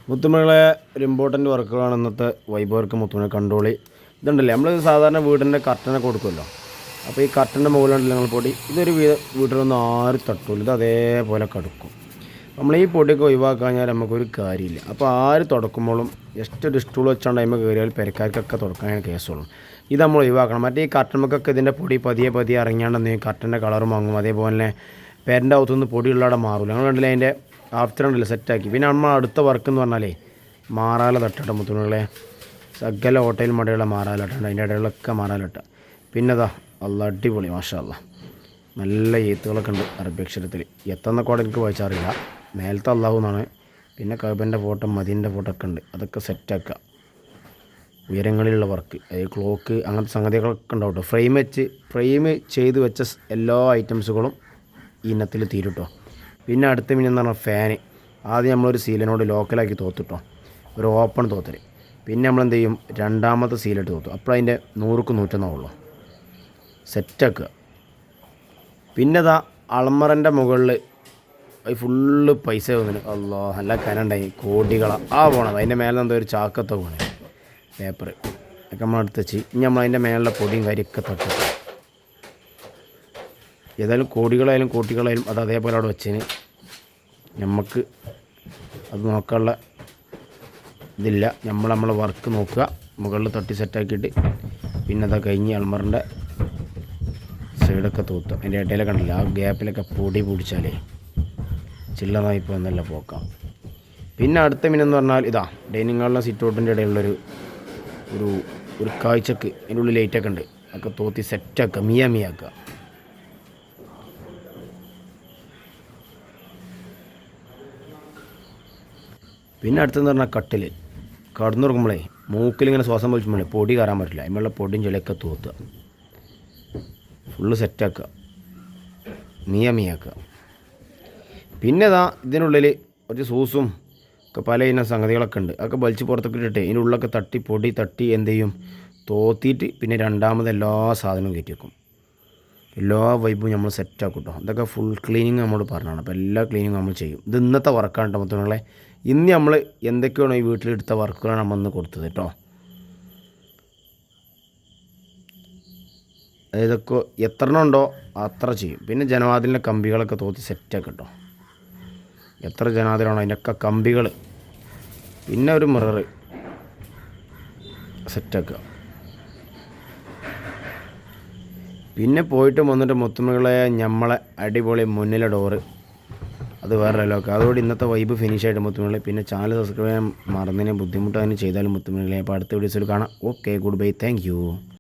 മുത്തുമണികളെ ഒരു ഇമ്പോർട്ടൻ്റ് വർക്കുകളാണ് ഇന്നത്തെ vibe work. മുത്തുമണി കണ്ടോളി. ഇതുണ്ടല്ലേ, നമ്മൾ സാധാരണ വീടിൻ്റെ കർട്ടനൊക്കെ കൊടുക്കുമല്ലോ. അപ്പോൾ ഈ കർട്ടൻ്റെ മുകളിലുണ്ടല്ലോ നിങ്ങൾ പൊടി, ഇതൊരു വീട്ടിലൊന്നും ആരും തട്ടൂല, ഇത് അതേപോലെ കടുക്കും. നമ്മൾ ഈ പൊടിയൊക്കെ ഒഴിവാക്കാൻ കഴിഞ്ഞാൽ നമുക്കൊരു കാര്യമില്ല. അപ്പോൾ ആര് തുടക്കുമ്പോഴും ജസ്റ്റ് ഒരു സ്റ്റൂൾ വെച്ചാൽ ടൈം കയറിയാൽ പെരക്കാർക്കൊക്കെ തുടക്കാൻ കേസുള്ളൂ. ഇത് നമ്മൾ ഒഴിവാക്കണം. മറ്റേ ഈ കർട്ടൻമൊക്കെ ഇതിൻ്റെ പൊടി പതിയെ പതിയെ ഇറങ്ങിയാണ്ടെന്ന് കർട്ടൻ്റെ കളർ വാങ്ങും. അതേപോലെ തന്നെ പേരൻ്റെ അകത്തുനിന്ന് പൊടിയുള്ളവിടെ മാറില്ല. ഞങ്ങൾ കണ്ടില്ല അതിൻ്റെ ആഫ്റ്റർ ഉണ്ടല്ലോ സെറ്റാക്കി. പിന്നെ നമ്മൾ അടുത്ത വർക്ക് എന്ന് പറഞ്ഞാലേ മാറാല തട്ടട്ട മുത്തുമണികളെ, സകല ഹോട്ടൽ മടയുള്ള മാറാല തട്ടുണ്ട്. അതിൻ്റെ ഇടയിലൊക്കെ മാറാല തട്ട. പിന്നെ അതാ അടിപൊളി മാഷാ അല്ലാ, നല്ല എഴുത്തുകളൊക്കെ ഉണ്ട് അറബി അക്ഷരത്തിൽ. എത്തുന്ന കോടെ എനിക്ക് വായിച്ചറിയില്ല. മേലത്തെ അള്ളാഹു എന്നാണ്. പിന്നെ കബൻ്റെ ഫോട്ടോ മദീൻ്റെ ഫോട്ടോ ഒക്കെ ഉണ്ട്. അതൊക്കെ സെറ്റാക്കുക. ഉയരങ്ങളിലുള്ള വർക്ക്, അതായത് ക്ലോക്ക്, അങ്ങനത്തെ സംഗതികളൊക്കെ ഉണ്ടാവും കേട്ടോ. ഫ്രെയിം ചെയ്ത് വെച്ച എല്ലാ ഐറ്റംസുകളും ഈ ഇനത്തിൽ തീരുട്ടോ. പിന്നെ അടുത്ത മിനിന്ന് പറഞ്ഞാൽ ഫാന്. ആദ്യം നമ്മളൊരു സീലിനോട് ലോക്കലാക്കി തോത്തിട്ടോ, ഒരു ഓപ്പൺ തോത്തൽ. പിന്നെ നമ്മളെന്ത് ചെയ്യും, രണ്ടാമത്തെ സീലിട്ട് തോത്തും. അപ്പോൾ അതിൻ്റെ 100ക്ക് 101 സെറ്റാക്കുക. പിന്നെ അതാ അൾമറൻ്റെ മുകളിൽ അത് ഫുള്ള് പൈസ വന്നിന്. അല്ലോ നല്ല കനണ്ടായി, കോടികളാണ് പോണത്. അതിൻ്റെ മേലെ എന്തോ ഒരു ചാക്കത്തെ പോണേ പേപ്പർ ഒക്കെ നമ്മൾ എടുത്ത് വെച്ച് ഇനി നമ്മൾ അതിൻ്റെ മേലുള്ള പൊടിയും കാര്യമൊക്കെ തട്ടും. ഏതായാലും കോടികളായാലും കോട്ടികളായാലും അത് അതേപോലെ അവിടെ വെച്ചതിന് നമുക്ക് അത് നോക്കാനുള്ള ഇതില്ല. നമ്മളെ വർക്ക് നോക്കുക, മുകളിൽ തട്ടി സെറ്റാക്കിയിട്ട് പിന്നെ അതാ കഴിഞ്ഞ് അൾമറിൻ്റെ സൈഡൊക്കെ തൂത്തുക. അതിൻ്റെ ഇടയിലൊക്കെ കണ്ടില്ല, ആ ഗ്യാപ്പിലൊക്കെ പൊടി പിടിച്ചാലേ ചില്ലറായിപ്പോൾ എന്നല്ല പോക്കാം. പിന്നെ അടുത്ത മിനെന്ന് പറഞ്ഞാൽ ഇതാ ഡൈനിങ് ഹാളിലെ സിറ്റ് ഔട്ടിൻ്റെ ഇടയിലുള്ളൊരു ഒരു കാഴ്ചക്ക് അതിൻ്റെ ഉള്ളിൽ ലൈറ്റൊക്കെ ഉണ്ട്. അതൊക്കെ തോത്തി സെറ്റാക്കുക, മിയാക്കുക. പിന്നെ അടുത്തെന്ന് പറഞ്ഞാൽ കട്ടിൽ കടന്നുറങ്ങുമ്പോഴേ മൂക്കിലിങ്ങനെ ശ്വാസം വലിച്ചുമ്പോഴേ പൊടി കയറാൻ പറ്റില്ല. അതിനുള്ള പൊടിയും ചെളിയൊക്കെ തൂത്തുക, ഫുള്ള് സെറ്റാക്കുക, മിയാക്കുക. പിന്നെ ഇതാ ഇതിനുള്ളിൽ കുറച്ച് സൂസും ഒക്കെ പല ഇനം സംഗതികളൊക്കെ ഉണ്ട്. അതൊക്കെ വലിച്ച് പുറത്തൊക്കെ ഇട്ടിട്ട് ഇതിൻ്റെ ഉള്ളിലൊക്കെ തട്ടി പൊടി തട്ടി എന്ത് ചെയ്യും, തോത്തിയിട്ട് പിന്നെ രണ്ടാമത് എല്ലാ സാധനവും കയറ്റി വെക്കും. എല്ലാ വൈബും നമ്മൾ സെറ്റാക്കും കേട്ടോ. ഇതൊക്കെ ഫുൾ ക്ലീനിങ് നമ്മൾ പറഞ്ഞതാണ്. അപ്പോൾ എല്ലാ ക്ലീനിങ്ങും നമ്മൾ ചെയ്യും. ഇത് ഇന്നത്തെ വർക്കാണ് കേട്ടോ മുത്തുമണികളെ. ഇന്ന് നമ്മൾ എന്തൊക്കെയാണോ ഈ വീട്ടിലെടുത്ത വർക്കുകളാണ് നമ്മൾ ഇന്ന് കൊടുത്തത് കേട്ടോ. ഇതൊക്കെ എത്ര എണ്ണം ഉണ്ടോ അത്ര ചെയ്യും. പിന്നെ ജനവാതിലിൻ്റെ കമ്പികളൊക്കെ തോത്തി സെറ്റാക്കും കേട്ടോ. എത്ര ജനാതിലാണോ അതിൻ്റെയൊക്കെ കമ്പികൾ, പിന്നെ ഒരു മിറർ സെറ്റാക്കുക. പിന്നെ പോയിട്ട് വന്നിട്ട് മുത്തുമണികളെ നമ്മളെ അടിപൊളി മുന്നിലെ ഡോറ്, അത് വേറെ ലോക്ക്. അതോടെ ഇന്നത്തെ വൈബ് ഫിനിഷായിട്ട് മുത്തുമണികളെ. പിന്നെ ചാനൽ സബ്സ്ക്രൈബ് ചെയ്യാൻ മറന്നതിനെ ബുദ്ധിമുട്ടാനും ചെയ്താലും മുത്തുമണികളെ. അപ്പോൾ അടുത്ത വീഡിയോസിൽ കാണാം. Okay, good bye, thank you.